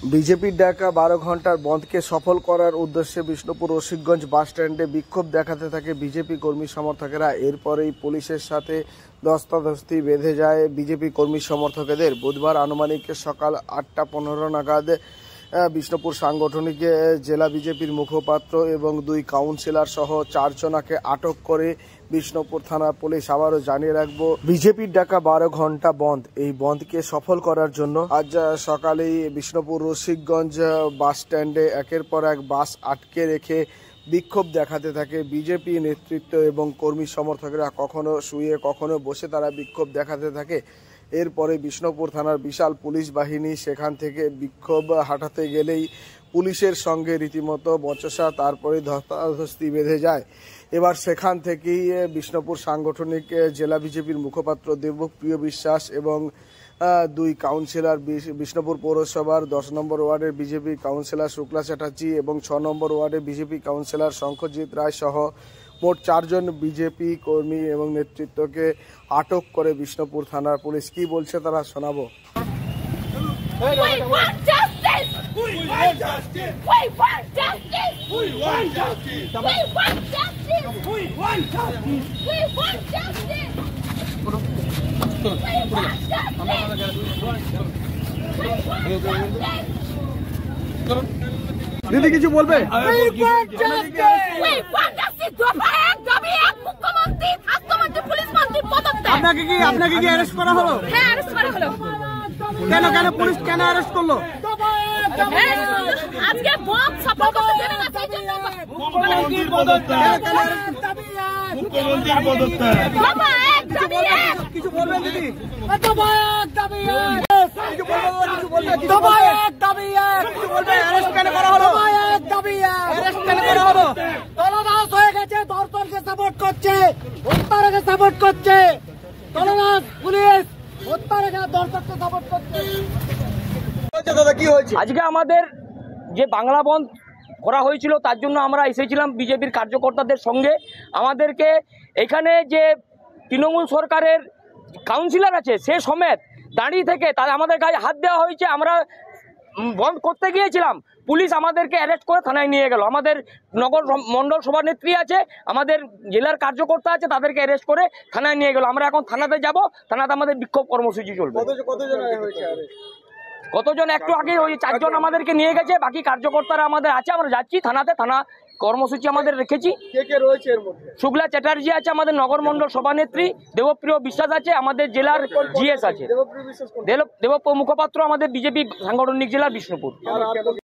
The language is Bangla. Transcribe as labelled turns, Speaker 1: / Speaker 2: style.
Speaker 1: বিজেপির ডাকা ১২ ঘন্টার বন্ধকে সফল করার উদ্দেশ্যে বিষ্ণুপুর রসিকগঞ্জ বাস স্ট্যান্ডে বিক্ষোভ দেখাতে থাকে বিজেপি কর্মী সমর্থকেরা। এরপরেই পুলিশের সাথে ধস্তাধস্তি বেঁধে যায় বিজেপি কর্মী সমর্থকদের। বুধবার আনুমানিক সকাল ৮টা ১৫ নাগাদ বিষ্ণুপুর সাংগঠনিক জেলা বিজেপির মুখপাত্র এবং ২ কাউন্সিলর সহ ৪ জনকে আটক করে বিষ্ণুপুর থানার পুলিশ। আবারও জানিয়ে রাখবো, বিজেপির ডাকা ১২ ঘন্টা বন্ধ, এই বন্ধকে সফল করার জন্য আজ সকালেই বিষ্ণুপুর রসিকগঞ্জ বাস স্ট্যান্ডে একের পর এক বাস আটকে রেখে বিক্ষোভ দেখাতে থাকে বিজেপি নেতৃত্ব এবং কর্মী সমর্থকরা। কখনো শুয়ে কখনো বসে তারা বিক্ষোভ দেখাতে থাকে। এরপরে বিষ্ণুপুর থানার বিশাল পুলিশ বাহিনী সেখান থেকে বিক্ষোভ হাঁটাতে গেলেই পুলিশের সঙ্গে রীতিমতো বচসা, তারপরে ধস্তাধস্তি বেঁধে যায়। এবার সেখান থেকেই বিষ্ণুপুর সাংগঠনিক জেলা বিজেপির মুখপাত্র দেবপ্রিয় বিশ্বাস এবং ২ কাউন্সিলর, বিষ্ণুপুর পৌরসভার ১০ নম্বর ওয়ার্ডের বিজেপি কাউন্সিলর শুক্লা চ্যাটার্জি এবং ৬ নম্বর ওয়ার্ডের বিজেপি কাউন্সিলর শঙ্করজিৎ রায় সহ মোট ৪ জন বিজেপি কর্মী এবং নেতৃত্বকে আটক করে বিষ্ণুপুর থানার পুলিশ। কি বলছে তারা শোনাবো। দিদি কিছু বলবে? আপনাকে কি অ্যারেস্ট করা হলো?
Speaker 2: হ্যাঁ, অ্যারেস্ট করা হলো।
Speaker 1: কেন পুলিশ কেন অ্যারেস্ট করলো?
Speaker 2: আজকে বন্ধ সফল করতে দেবে না, সেই জন্য
Speaker 3: মুখ্যমন্ত্রীর পদত্যাগ।
Speaker 2: বাবা এক দাবি এক।
Speaker 1: কিছু বলবেন দিদি?
Speaker 2: বাবা এক দাবি এক।
Speaker 1: কিছু বলবেন?
Speaker 2: বাবা এক দাবি এক।
Speaker 1: কিছু বলবেন? অ্যারেস্ট কেন করা হলো?
Speaker 2: বাবা এক দাবি এক।
Speaker 1: অ্যারেস্ট কেন করা হলো?
Speaker 2: তলদাস হয়ে গেছে, ধর্ষণকে সাপোর্ট করছে, হত্যাকে সাপোর্ট করছে। তলদাস পুলিশ হত্যাকে ধর্ষণকে সাপোর্ট করছে।
Speaker 1: দাদা কি হয়েছে?
Speaker 4: আজকে আমাদের যে বাংলা বন্ধ করা হয়েছিল তার জন্য আমরা এসেছিলাম বিজেপির কার্যকর্তাদের সঙ্গে। আমাদেরকে এখানে যে তৃণমূল সরকারের কাউন্সিলর আছে সে সমেত দাঁড়িয়ে থেকে তারা আমাদের গায়ে হাত দেওয়া হয়েছে। আমরা বন্ধ করতে গিয়েছিলাম, পুলিশ আমাদেরকে অ্যারেস্ট করে থানায় নিয়ে গেল। আমাদের নগর মণ্ডল সভানেত্রী আছে, আমাদের জেলার কার্যকর্তা আছে, তাদেরকে অ্যারেস্ট করে থানায় নিয়ে গেল। আমরা এখন থানাতে যাব, থানাতে আমাদের বিক্ষোভ কর্মসূচি চলবে। কতজন একটু আগে ওই ৪ জন আমাদেরকে নিয়ে গেছে, বাকি কার্যকর্তারা আমাদের আছে। আমরা যাচ্ছি থানাতে, থানা কর্মসূচি আমাদের রেখেছি।
Speaker 1: কে রয়েছে এর মধ্যে?
Speaker 4: শুক্লা চ্যাটার্জি আছে, আমাদের নগর মণ্ডল সভানেত্রী, দেবপ্রিয় বিশ্বাস আছে, আমাদের জেলার জিএস আছে, দেবপ্রিয় মুখপাত্র আমাদের বিজেপি সাংগঠনিক জেলার বিষ্ণুপুর।